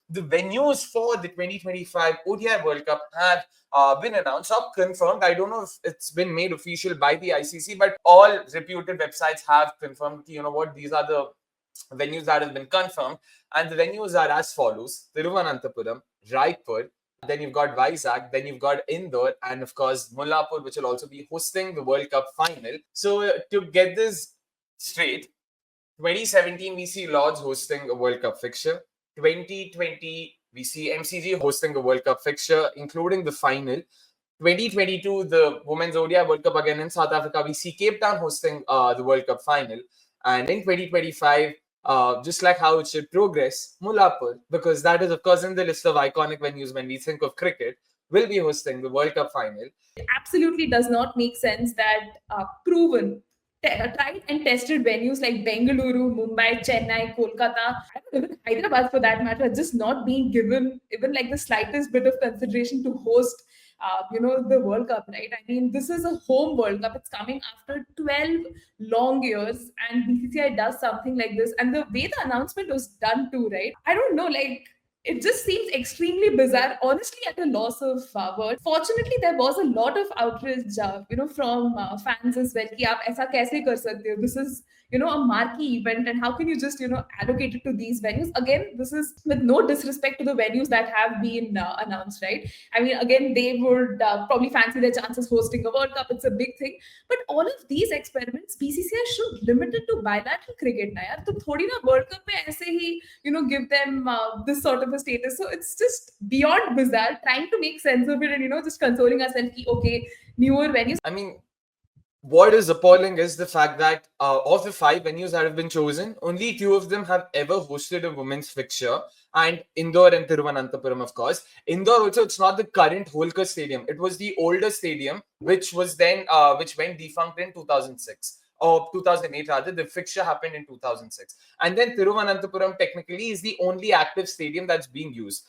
the venues for the 2025 ODI World Cup have been announced or confirmed. I don't know if it's been made official by the ICC, but all reputed websites have confirmed, what, these are the venues that have been confirmed. And the venues are as follows: Thiruvananthapuram, Raipur, then you've got Vizag, then you've got Indore, and of course Mullapur, which will also be hosting the World Cup final. So to get this straight, 2017 we see Lords hosting a World Cup fixture. 2020 we see MCG hosting a World Cup fixture, including the final. 2022, the Women's ODI World Cup again in South Africa, we see Cape Town hosting the World Cup final. And in 2025, just like how it should progress, Mullapur, because that is, of course, in the list of iconic venues when we think of cricket, will be hosting the World Cup final. It absolutely does not make sense that proven, tried and tested venues like Bengaluru, Mumbai, Chennai, Kolkata, even Hyderabad for that matter, just not being given even like the slightest bit of consideration to host the World Cup, right? I mean, this is a home World Cup. It's coming after 12 long years, and BCCI does something like this. And the way the announcement was done too, right? I don't know, like, it just seems extremely bizarre, honestly, at a loss of words. Fortunately, there was a lot of outrage, from fans as well. Ki aap aisa kaise kar sakte ho? This is, a marquee event, and how can you just, allocate it to these venues? Again, this is with no disrespect to the venues that have been announced, right? I mean, again, they would probably fancy their chances hosting a World Cup. It's a big thing. But all of these experiments, BCCI should limit it to bilateral cricket na yaar. To thodi na World Cup mein aise hi, give them this sort of a status. So it's just beyond bizarre, trying to make sense of it and, just consoling ourselves, ki, okay, newer venues. I mean, what is appalling is the fact that of the 5 venues that have been chosen, only 2 of them have ever hosted a women's fixture. And Indore and Thiruvananthapuram, of course. Indore also, it's not the current Holkar Stadium. It was the older stadium, which was then, which went defunct in 2006. Or 2008 rather. The fixture happened in 2006. And then Thiruvananthapuram technically is the only active stadium that's being used.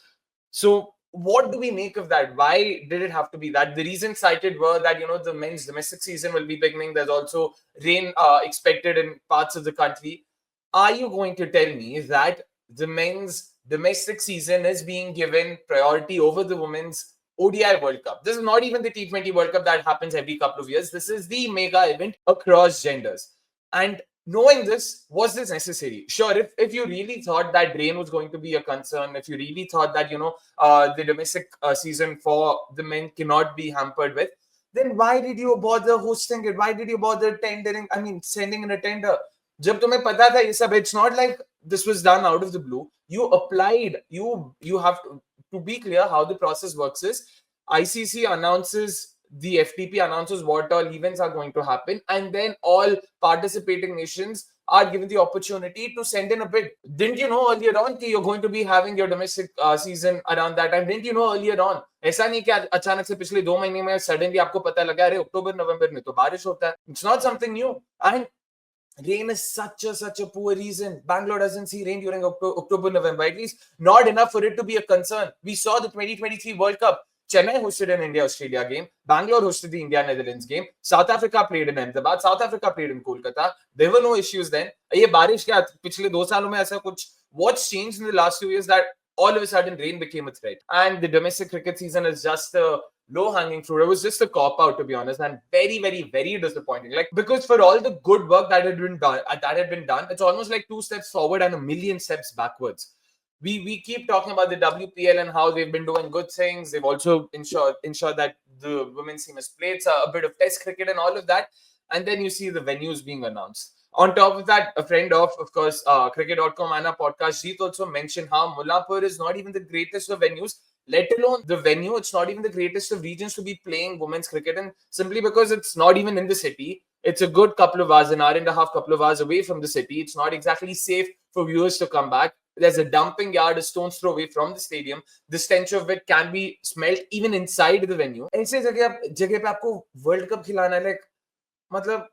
So what do we make of that? Why did it have to be that? The reasons cited were that, the men's domestic season will be beginning. There's also rain expected in parts of the country. Are you going to tell me that the men's domestic season is being given priority over the women's ODI World Cup? This is not even the T20 World Cup that happens every couple of years. This is the mega event across genders. And knowing this, was this necessary? Sure, if you really thought that rain was going to be a concern, if you really thought that, the domestic season for the men cannot be hampered with, then why did you bother hosting it? Why did you bother tendering? I mean, sending in a tender. जब तुम्हें पता था ये सब, it's not like this was done out of the blue. You applied. You have to be clear how the process works is ICC announces, the FTP announces what all events are going to happen, and then all participating nations are given the opportunity to send in a bid. Didn't you know earlier on that you're going to be having your domestic season around that time? Didn't you know earlier on? ऐसा नहीं कि अचानक से पिछले 2 महीने में suddenly आपको पता लगा अरे अक्टूबर नवंबर में तो बारिश होता है. It's not something new. And rain is such a poor reason. Bangalore doesn't see rain during October, November. At least not enough for it to be a concern. We saw the 2023 World Cup. Chennai hosted an India-Australia game. Bangalore hosted the India-Netherlands game. South Africa played in Ahmedabad. South Africa played in Kolkata. There were no issues then. ये बारिश क्या पिछले 2 सालों में ऐसा कुछ? What's changed in the last 2 years that all of a sudden rain became a threat? And the domestic cricket season is just a low-hanging fruit. It was just a cop-out, to be honest, and very, very, very disappointing. Like, because for all the good work that had been done, it's almost like 2 steps forward and a million steps backwards. We keep talking about the WPL and how they've been doing good things. They've also ensured that the women's team has played a bit of test cricket and all of that. And then you see the venues being announced. On top of that, a friend of course, cricket.com and our podcast, Jeet, also mentioned how Mullapur is not even the greatest of venues, let alone the venue. It's not even the greatest of regions to be playing women's cricket in, simply because it's not even in the city. It's a good couple of hours, an hour and a half, couple of hours away from the city. It's not exactly safe for viewers to come back. There's a dumping yard a stone's throw away from the stadium. The stench of it can be smelled even inside the venue. ऐसे जगह पे आपको World Cup खिलाना है, like, मतलब,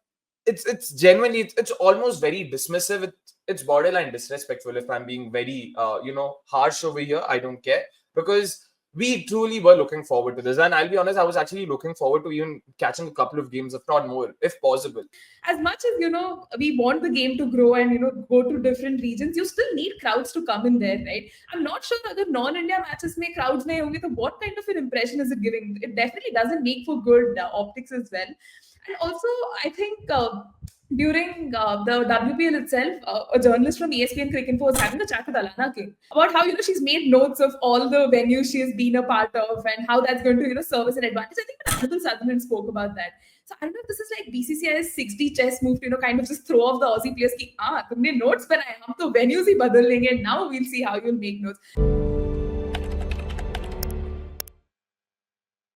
it's genuinely, it's almost very dismissive. It's borderline disrespectful if I'm being very harsh over here. I don't care, because we truly were looking forward to this. And I'll be honest, I was actually looking forward to even catching a couple of games, if not more, if possible. As much as we want the game to grow and go to different regions, you still need crowds to come in there, right? I'm not sure अगर non-India matches में crowds नहीं होंगे तो what kind of an impression is it giving? It definitely doesn't make for good optics as well. And also, I think during the WPL itself, a journalist from ESPN Cricket was having a chat with Alana King about how she's made notes of all the venues she has been a part of and how that's going to serve as an advantage. I think Anadol Sutherland spoke about that. So I don't know if this is like BCCI's 6D chess move to kind of just throw off the Aussie players कि तुमने notes बनाए हम तो venues ही बदल लेंगे, now we'll see how you'll make notes.